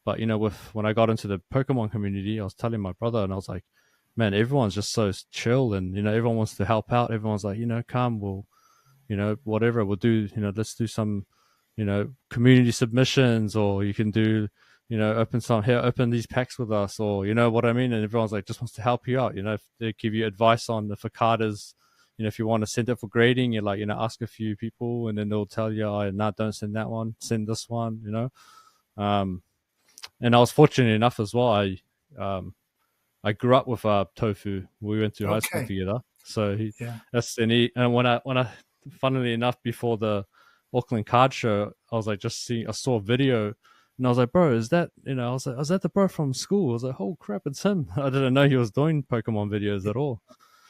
[SPEAKER 2] But with when I got into the Pokemon community, I was telling my brother, and I was like, man, everyone's just so chill, and everyone wants to help out. Everyone's like, come, we'll whatever we'll do. Let's do some community submissions, or you can do open these packs with us, or what I mean. And everyone's like just wants to help you out. If they give you advice on if a card is, if you want to send it for grading, you're like, ask a few people, and then they'll tell you, oh, no, don't send that one, send this one. um and I was fortunate enough as well. I grew up with Tofu. We went to high school
[SPEAKER 1] Okay.
[SPEAKER 2] together. So
[SPEAKER 1] Yeah.
[SPEAKER 2] and when I funnily enough before the Auckland Card Show, I was like I saw a video And I was like, bro, is that, I was like, is that the bro from school? I was like, oh crap, it's him. I didn't know he was doing Pokemon videos at all.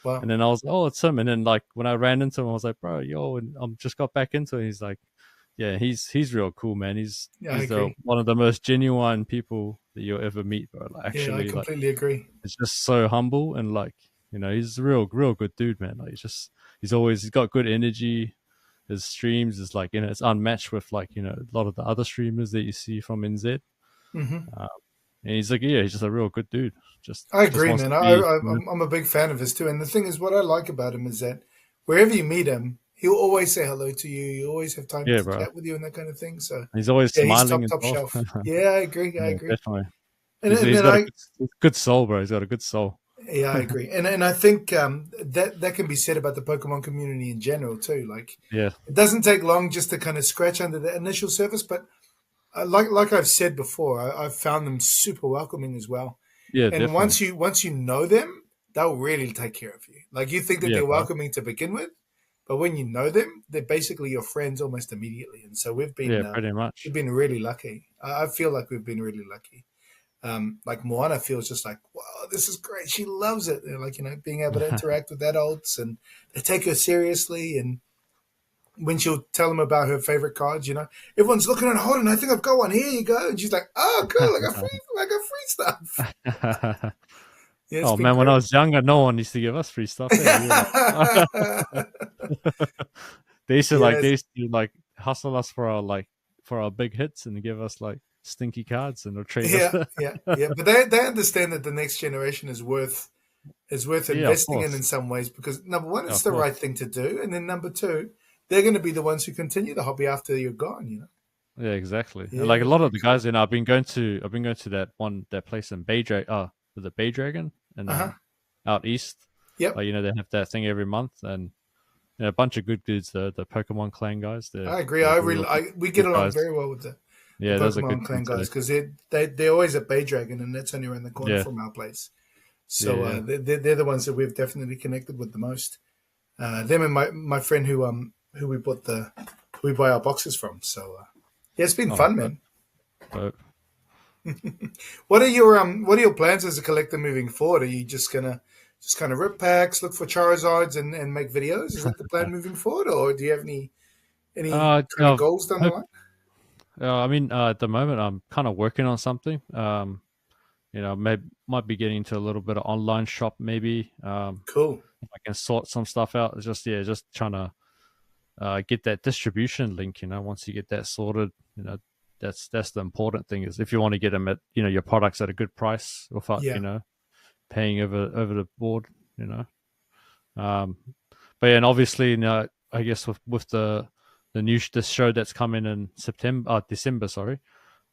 [SPEAKER 1] Wow.
[SPEAKER 2] And then I was, oh, it's him. And then like when I ran into him, I was like, bro, yo, and I'm just got back into it. He's like, yeah, he's real cool, man.
[SPEAKER 1] Yeah, I
[SPEAKER 2] He's the
[SPEAKER 1] agree.
[SPEAKER 2] one of the most genuine people that you'll ever meet, bro. Like
[SPEAKER 1] Yeah, I
[SPEAKER 2] actually, like
[SPEAKER 1] completely agree.
[SPEAKER 2] it's just so humble and like he's a real good dude, man. Like he's got good energy. His streams is like it's unmatched with like a lot of the other streamers that you see from NZ.
[SPEAKER 1] Hmm.
[SPEAKER 2] Um, and he's like, yeah, he's just a real good dude.
[SPEAKER 1] I
[SPEAKER 2] Just
[SPEAKER 1] agree,
[SPEAKER 2] wants
[SPEAKER 1] man.
[SPEAKER 2] to be,
[SPEAKER 1] I'm a big fan of his too. And the thing is, what I like about him is that wherever you meet him, he'll always say hello to you. You always have time
[SPEAKER 2] yeah,
[SPEAKER 1] to
[SPEAKER 2] bro.
[SPEAKER 1] chat with you and that kind of thing. So
[SPEAKER 2] He's always
[SPEAKER 1] yeah, he's
[SPEAKER 2] smiling
[SPEAKER 1] top
[SPEAKER 2] as
[SPEAKER 1] top
[SPEAKER 2] well.
[SPEAKER 1] shelf. Yeah, I agree. I
[SPEAKER 2] Yeah,
[SPEAKER 1] agree.
[SPEAKER 2] definitely.
[SPEAKER 1] And
[SPEAKER 2] He's
[SPEAKER 1] then
[SPEAKER 2] got a good soul, bro. He's got a good soul.
[SPEAKER 1] yeah, I agree. And I think that can be said about the Pokemon community in general too. Like
[SPEAKER 2] Yeah,
[SPEAKER 1] it doesn't take long just to kind of scratch under the initial surface, but like I've said before, I've found them super welcoming as well.
[SPEAKER 2] yeah,
[SPEAKER 1] And
[SPEAKER 2] definitely.
[SPEAKER 1] once you know them, they'll really take care of you. Like you think that
[SPEAKER 2] Yeah,
[SPEAKER 1] they're
[SPEAKER 2] bro.
[SPEAKER 1] welcoming to begin with, but when you know them, they're basically your friends almost immediately. And so
[SPEAKER 2] Yeah, pretty
[SPEAKER 1] we've
[SPEAKER 2] much.
[SPEAKER 1] been really lucky. I feel like we've been really lucky. Like Moana feels just like, wow, this is great. She loves it. And like being able to interact with adults and they take her seriously. And when she'll tell them about her favorite cards, everyone's looking and holding. I think I've got one. Here you go. And she's like, oh, cool. I got free stuff. Yeah, it's
[SPEAKER 2] Oh
[SPEAKER 1] been
[SPEAKER 2] man, when I
[SPEAKER 1] great.
[SPEAKER 2] was younger, no one used to give us free stuff. Hey, we were like, they
[SPEAKER 1] Yes,
[SPEAKER 2] used to like hustle us for our big hits and give us like stinky cards and they'll trade us.
[SPEAKER 1] yeah. But they understand that the next generation is worth
[SPEAKER 2] Yeah, of
[SPEAKER 1] investing
[SPEAKER 2] course.
[SPEAKER 1] in some ways because number one,
[SPEAKER 2] Yeah,
[SPEAKER 1] it's
[SPEAKER 2] of
[SPEAKER 1] the
[SPEAKER 2] course.
[SPEAKER 1] right thing to do, and then number two, they're going to be the ones who continue the hobby after you're gone.
[SPEAKER 2] Yeah, exactly. And
[SPEAKER 1] Yeah,
[SPEAKER 2] like a
[SPEAKER 1] it's
[SPEAKER 2] lot
[SPEAKER 1] very
[SPEAKER 2] of the guys,
[SPEAKER 1] exciting.
[SPEAKER 2] I've been going to that place in was it Bay Dragon and
[SPEAKER 1] Uh huh.
[SPEAKER 2] out east.
[SPEAKER 1] Yep.
[SPEAKER 2] Like they have that thing every month and a bunch of good dudes, the Pokemon Clan guys.
[SPEAKER 1] I agree.
[SPEAKER 2] They're
[SPEAKER 1] I
[SPEAKER 2] real
[SPEAKER 1] really,
[SPEAKER 2] good,
[SPEAKER 1] we get
[SPEAKER 2] good
[SPEAKER 1] along
[SPEAKER 2] guys.
[SPEAKER 1] very well with the
[SPEAKER 2] Yeah, those are good
[SPEAKER 1] Pokemon Clan
[SPEAKER 2] dudes.
[SPEAKER 1] guys because they're always at Bay Dragon, and that's only around the corner
[SPEAKER 2] Yeah,
[SPEAKER 1] from our place.
[SPEAKER 2] yeah,
[SPEAKER 1] So
[SPEAKER 2] yeah.
[SPEAKER 1] they're the ones that we've definitely connected with the most. Them and my friend who we buy our boxes from. So yeah, it's been
[SPEAKER 2] Oh,
[SPEAKER 1] fun,
[SPEAKER 2] but,
[SPEAKER 1] man.
[SPEAKER 2] but
[SPEAKER 1] What are your plans as a collector moving forward? Are you just gonna just kind of rip packs, look for Charizards, and make videos? Is that the plan moving forward, or do you have any kind of
[SPEAKER 2] I've
[SPEAKER 1] goals down the
[SPEAKER 2] hope.
[SPEAKER 1] line?
[SPEAKER 2] I mean, at the moment, I'm kind of working on something. Might be getting into a little bit of online shop, maybe.
[SPEAKER 1] Cool.
[SPEAKER 2] I can sort some stuff out. It's just trying to get that distribution link. Once you get that sorted, that's the important thing. Is if you want to get them at your products at a good price without
[SPEAKER 1] Yeah.
[SPEAKER 2] paying over the board. You know, um, but yeah, and obviously, I guess with this show that's coming in December, sorry.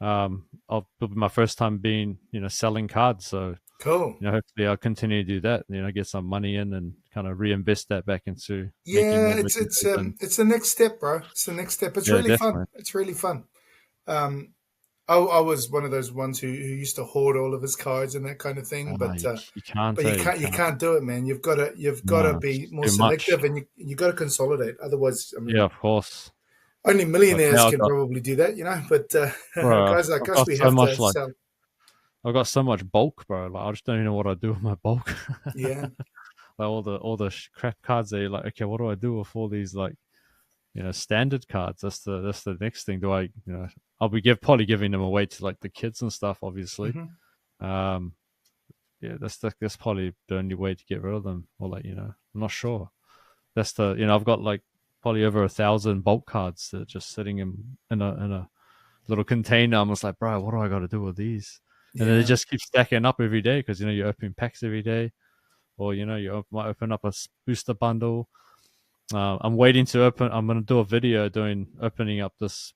[SPEAKER 2] It'll be my first time being selling cards, so
[SPEAKER 1] Cool.
[SPEAKER 2] hopefully I'll continue to do that. Get some money in and kind of reinvest that back into making
[SPEAKER 1] Yeah,
[SPEAKER 2] more
[SPEAKER 1] it's
[SPEAKER 2] videos and
[SPEAKER 1] it's the next step, bro. It's the next step. It's
[SPEAKER 2] yeah,
[SPEAKER 1] really fun.
[SPEAKER 2] definitely.
[SPEAKER 1] It's really fun. Um, I was one of those ones who used to hoard all of his cards and that kind of thing, but
[SPEAKER 2] You can't,
[SPEAKER 1] but you
[SPEAKER 2] you
[SPEAKER 1] can't
[SPEAKER 2] can't.
[SPEAKER 1] do it, man. You've got to
[SPEAKER 2] No,
[SPEAKER 1] be
[SPEAKER 2] it's
[SPEAKER 1] more
[SPEAKER 2] too much.
[SPEAKER 1] selective, and you got to consolidate. Otherwise, I
[SPEAKER 2] Yeah,
[SPEAKER 1] mean,
[SPEAKER 2] of course.
[SPEAKER 1] only
[SPEAKER 2] Like
[SPEAKER 1] millionaires
[SPEAKER 2] now
[SPEAKER 1] can probably do that. But
[SPEAKER 2] bro,
[SPEAKER 1] guys like
[SPEAKER 2] I've
[SPEAKER 1] us,
[SPEAKER 2] got
[SPEAKER 1] we
[SPEAKER 2] so
[SPEAKER 1] have
[SPEAKER 2] much
[SPEAKER 1] to
[SPEAKER 2] like
[SPEAKER 1] sell.
[SPEAKER 2] I've got so much bulk, bro. Like I just don't even know what I do with my bulk.
[SPEAKER 1] Yeah,
[SPEAKER 2] Like all the crap cards that you're like, okay, what do I do with all these like standard cards? That's the next thing. Do I I'll be probably giving them away to like the kids and stuff, obviously.
[SPEAKER 1] hmm
[SPEAKER 2] Um, yeah, that's probably the only way to get rid of them, or like I'm not sure. That's the I've got like probably over 1,000 bulk cards that are just sitting in a little container. I'm just like, bro, what do I got to do with these? And then it
[SPEAKER 1] yeah,
[SPEAKER 2] just keeps stacking up every day because you open packs every day, or might open up a booster bundle. I'm waiting to open. I'm gonna do a video opening up this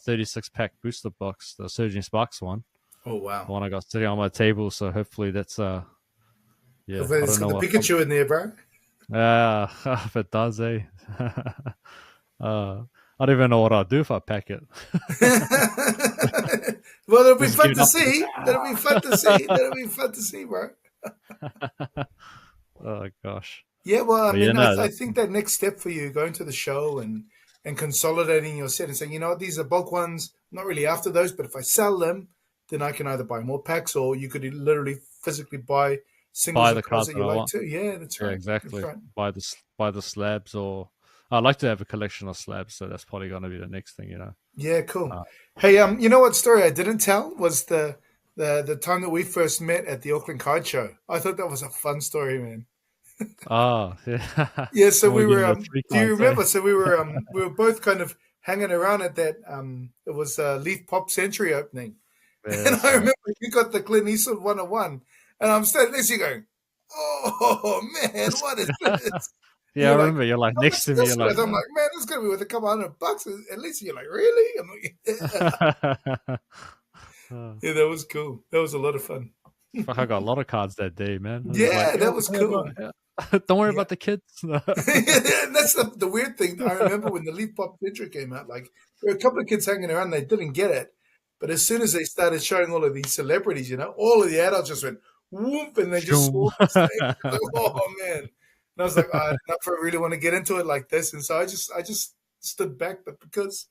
[SPEAKER 2] 36 pack booster box, the Surging Sparks one,
[SPEAKER 1] oh
[SPEAKER 2] the
[SPEAKER 1] wow.
[SPEAKER 2] one I got sitting on my table. So hopefully that's yeah.
[SPEAKER 1] Hopefully
[SPEAKER 2] I
[SPEAKER 1] it's
[SPEAKER 2] don't
[SPEAKER 1] got
[SPEAKER 2] know
[SPEAKER 1] the
[SPEAKER 2] what.
[SPEAKER 1] Pikachu in there, bro.
[SPEAKER 2] If it does, eh? I don't even know what I'll do if I pack it.
[SPEAKER 1] Well, it'll be
[SPEAKER 2] Just
[SPEAKER 1] fun
[SPEAKER 2] give it
[SPEAKER 1] to
[SPEAKER 2] up.
[SPEAKER 1] see. That'll be fun to see. That'll be fun to see, bro.
[SPEAKER 2] Oh gosh.
[SPEAKER 1] Yeah, well, I
[SPEAKER 2] But yeah,
[SPEAKER 1] mean, I,
[SPEAKER 2] no,
[SPEAKER 1] I think that next step for you, going to the show and and consolidating your set and saying, you know what, these are bulk ones. I'm not really after those, but if I sell them, then I can either buy more packs or you could literally physically buy singles
[SPEAKER 2] Buy
[SPEAKER 1] of
[SPEAKER 2] the
[SPEAKER 1] cards
[SPEAKER 2] cards
[SPEAKER 1] that
[SPEAKER 2] that
[SPEAKER 1] you
[SPEAKER 2] I
[SPEAKER 1] like
[SPEAKER 2] want.
[SPEAKER 1] too. Yeah, that's
[SPEAKER 2] Yeah,
[SPEAKER 1] right. That's
[SPEAKER 2] exactly.
[SPEAKER 1] right.
[SPEAKER 2] Buy the slabs, or I'd like to have a collection of slabs, so that's probably going to be the next thing, you know.
[SPEAKER 1] Yeah, cool.
[SPEAKER 2] Uh,
[SPEAKER 1] Hey, you know what story I didn't tell was the time that we first met at the Auckland Card Show. I thought that was a fun story, man.
[SPEAKER 2] yeah.
[SPEAKER 1] Yeah, so
[SPEAKER 2] When
[SPEAKER 1] we
[SPEAKER 2] we're
[SPEAKER 1] were.
[SPEAKER 2] getting the three
[SPEAKER 1] Do you
[SPEAKER 2] cards, eh?
[SPEAKER 1] remember? So we were both kind of hanging around at that. It was Leaf Pop Century opening,
[SPEAKER 2] Yeah,
[SPEAKER 1] and
[SPEAKER 2] that's
[SPEAKER 1] I
[SPEAKER 2] right.
[SPEAKER 1] remember you got the Clint Eastwood 101, and I'm standing next to you going, "Oh man, what is this?" And
[SPEAKER 2] Yeah, I
[SPEAKER 1] you're like,
[SPEAKER 2] remember. You're like
[SPEAKER 1] "How much
[SPEAKER 2] next
[SPEAKER 1] is
[SPEAKER 2] to me.
[SPEAKER 1] this
[SPEAKER 2] You're like,
[SPEAKER 1] worth?" I'm like, "Man, it's gonna be worth a couple $100 at least." And you're like, "Really?" I'm like, "Yeah."
[SPEAKER 2] Uh,
[SPEAKER 1] Yeah, that was cool. That was a lot of fun.
[SPEAKER 2] fuck, I got a lot of cards that day, man. I was just like,
[SPEAKER 1] Yeah, that
[SPEAKER 2] yo,
[SPEAKER 1] was
[SPEAKER 2] hey, bro,
[SPEAKER 1] cool.
[SPEAKER 2] yeah. Don't worry
[SPEAKER 1] Yeah.
[SPEAKER 2] about the kids.
[SPEAKER 1] And that's the weird thing. I remember when the Leaf Pop Picture came out, like there were a couple of kids hanging around, they didn't get it. But as soon as they started showing all of these celebrities, all of the adults just went whoop and they just
[SPEAKER 2] Shoom.
[SPEAKER 1] swarmed the stage. Like, oh man. And I was like, I don't know if I really want to get into it like this. And so I just stood back, but because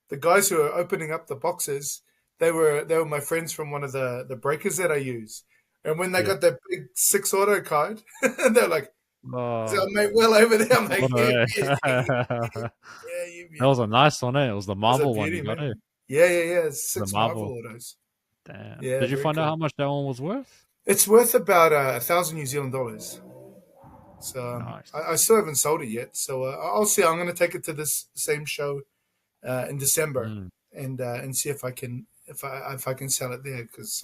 [SPEAKER 1] the guys who were opening up the boxes, they were my friends from one of the breakers that I use. And when they
[SPEAKER 2] Yeah.
[SPEAKER 1] got that big 6 auto card, they're like, "Is
[SPEAKER 2] Oh,
[SPEAKER 1] our mate well over there?" I'm like,
[SPEAKER 2] what
[SPEAKER 1] "Yeah,
[SPEAKER 2] a
[SPEAKER 1] yeah,
[SPEAKER 2] that
[SPEAKER 1] yeah, you
[SPEAKER 2] was
[SPEAKER 1] beauty."
[SPEAKER 2] a nice one, eh? It was the
[SPEAKER 1] That's a
[SPEAKER 2] Marvel one you
[SPEAKER 1] beauty,
[SPEAKER 2] got, eh?
[SPEAKER 1] man. Yeah, yeah, yeah. It's
[SPEAKER 2] The
[SPEAKER 1] 6 Marvel
[SPEAKER 2] Marvel.
[SPEAKER 1] autos.
[SPEAKER 2] Damn.
[SPEAKER 1] Yeah,
[SPEAKER 2] Did you
[SPEAKER 1] very
[SPEAKER 2] find out
[SPEAKER 1] cool.
[SPEAKER 2] how much that one was worth?
[SPEAKER 1] It's worth about 1,000 New Zealand dollars. So
[SPEAKER 2] Nice.
[SPEAKER 1] I still haven't sold it yet. So I'll see. I'm going to take it to this same show in December
[SPEAKER 2] Mm.
[SPEAKER 1] and see if I can sell it there because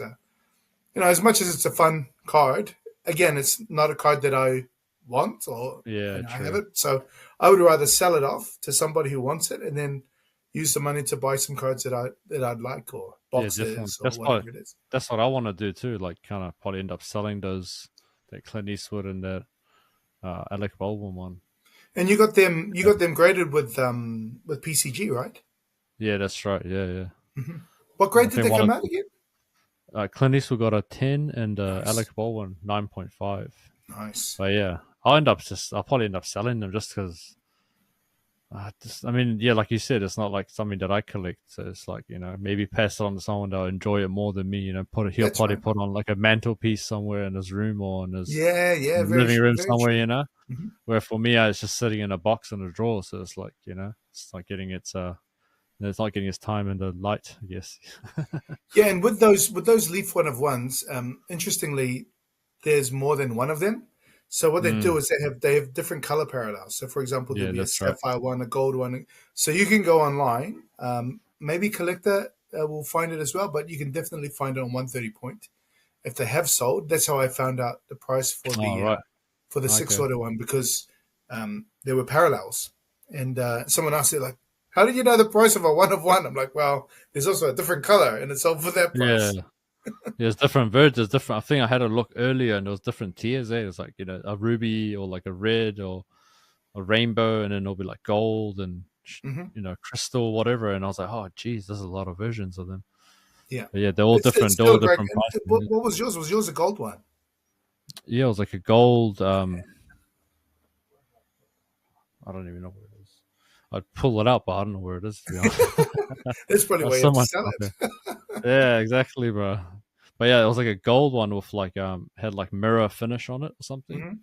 [SPEAKER 1] as much as it's a fun card, again, it's not a card that I want or
[SPEAKER 2] Yeah,
[SPEAKER 1] I have
[SPEAKER 2] true.
[SPEAKER 1] it. So I would rather sell it off to somebody who wants it and then use the money to buy some cards that I'd like or
[SPEAKER 2] Yeah, definitely.
[SPEAKER 1] boxes or whatever it is.
[SPEAKER 2] That's what I want to do too. Like, kind of probably end up selling those, that Clint Eastwood and that Alec Baldwin one.
[SPEAKER 1] And you
[SPEAKER 2] Yeah,
[SPEAKER 1] got them graded with PCG, right?
[SPEAKER 2] yeah, that's right. Yeah, yeah.
[SPEAKER 1] Hmm. What
[SPEAKER 2] I
[SPEAKER 1] grade did
[SPEAKER 2] think
[SPEAKER 1] they
[SPEAKER 2] one
[SPEAKER 1] come
[SPEAKER 2] of
[SPEAKER 1] out again?
[SPEAKER 2] Clint Eastwood got a 10 and
[SPEAKER 1] Nice,
[SPEAKER 2] Alec Baldwin 9.5.
[SPEAKER 1] nice.
[SPEAKER 2] But yeah, I'll probably end up selling them just because. I mean, yeah, like you said, it's not like something that I collect. So it's like, maybe pass it on to someone that'll enjoy it more than me. He'll
[SPEAKER 1] That's
[SPEAKER 2] probably
[SPEAKER 1] right.
[SPEAKER 2] put on like a mantelpiece somewhere in his room or in his
[SPEAKER 1] Yeah, yeah, very
[SPEAKER 2] living room
[SPEAKER 1] very
[SPEAKER 2] somewhere.
[SPEAKER 1] true. Hmm.
[SPEAKER 2] Where for me, it's just sitting in a box in a drawer. So it's like, it's not getting its time in the light, I guess.
[SPEAKER 1] Yeah, and with those Leaf one of ones, interestingly, there's more than one of them. So what they do
[SPEAKER 2] Mm,
[SPEAKER 1] is they have different color parallels. So for example, there'll
[SPEAKER 2] yeah,
[SPEAKER 1] be a
[SPEAKER 2] that's right.
[SPEAKER 1] sapphire one, a gold one. So you can go online. Maybe Collector will find it as well, but you can definitely find it on 130 Point if they have sold. That's how I found out the price for
[SPEAKER 2] Oh,
[SPEAKER 1] the
[SPEAKER 2] right.
[SPEAKER 1] six
[SPEAKER 2] Okay.
[SPEAKER 1] order one because there were parallels. And someone asked it like, "How did you know the price of a one of one?" I'm like, "Well, there's also a different color, and it's sold for that
[SPEAKER 2] Yeah.
[SPEAKER 1] price."
[SPEAKER 2] There's different birds. There's different. I think I had a look earlier, and there was different tiers. There, it's like a ruby or like a red or a rainbow, and then there'll be like gold and
[SPEAKER 1] Hmm.
[SPEAKER 2] crystal, whatever. And I was like, oh, geez, there's a lot of versions of them.
[SPEAKER 1] Yeah,
[SPEAKER 2] But yeah, they're all
[SPEAKER 1] it's
[SPEAKER 2] different. They're
[SPEAKER 1] still
[SPEAKER 2] all
[SPEAKER 1] a great.
[SPEAKER 2] different
[SPEAKER 1] And
[SPEAKER 2] prices.
[SPEAKER 1] what was yours? Was yours a gold one?
[SPEAKER 2] Yeah, it was like a gold. I don't even know what it is. I'd pull it up, but I don't know where it is, to be honest.
[SPEAKER 1] That's probably why
[SPEAKER 2] There's
[SPEAKER 1] you
[SPEAKER 2] so
[SPEAKER 1] have to
[SPEAKER 2] much
[SPEAKER 1] sell
[SPEAKER 2] stuff there.
[SPEAKER 1] it.
[SPEAKER 2] Yeah, exactly, bro. But yeah, it was like a gold one with like had like mirror finish on it or something.
[SPEAKER 1] Hmm.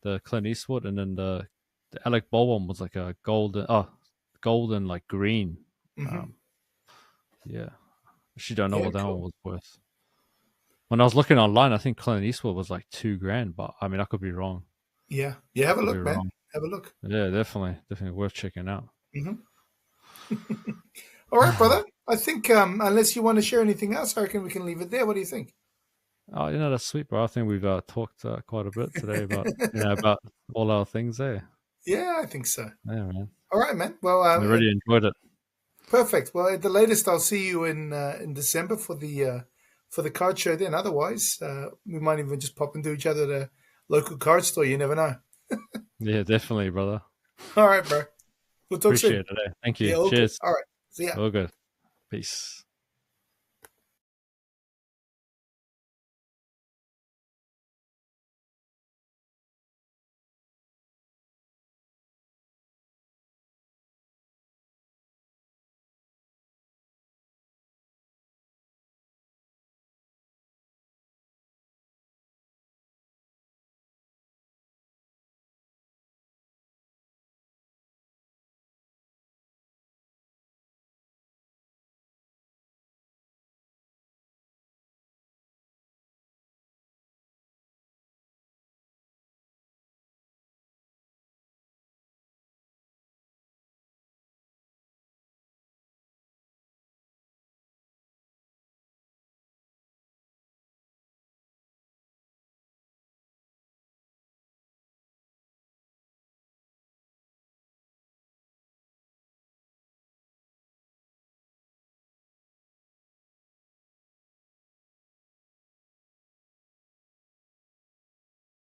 [SPEAKER 2] The Clint Eastwood, and then the Alec Baldwin was like a golden like green.
[SPEAKER 1] Hmm.
[SPEAKER 2] Um, yeah, she don't know
[SPEAKER 1] Yeah,
[SPEAKER 2] what that one
[SPEAKER 1] cool.
[SPEAKER 2] was worth. When I was looking online, I think Clint Eastwood was like 2 grand, but I mean, I could be wrong.
[SPEAKER 1] Yeah, yeah. Have a
[SPEAKER 2] Could be
[SPEAKER 1] look, man.
[SPEAKER 2] wrong.
[SPEAKER 1] Have a look.
[SPEAKER 2] Yeah, definitely worth checking out.
[SPEAKER 1] Hmm. All right, brother. I think unless you want to share anything else, I reckon we can leave it there. What do you think?
[SPEAKER 2] Oh, that's sweet, bro. I think we've talked quite a bit today about all our things there.
[SPEAKER 1] Yeah, I think so.
[SPEAKER 2] Yeah, man.
[SPEAKER 1] All right, man. Well,
[SPEAKER 2] I really enjoyed it.
[SPEAKER 1] perfect. Well, at the latest, I'll see you in December for the card show. Then, otherwise, we might even just pop into each other at a local card store. You never know.
[SPEAKER 2] Yeah, definitely, brother.
[SPEAKER 1] All right, bro. We'll talk soon.
[SPEAKER 2] Appreciate it. Thank you.
[SPEAKER 1] Yeah, all good.
[SPEAKER 2] Cheers.
[SPEAKER 1] All right. See ya.
[SPEAKER 2] All good. Peace.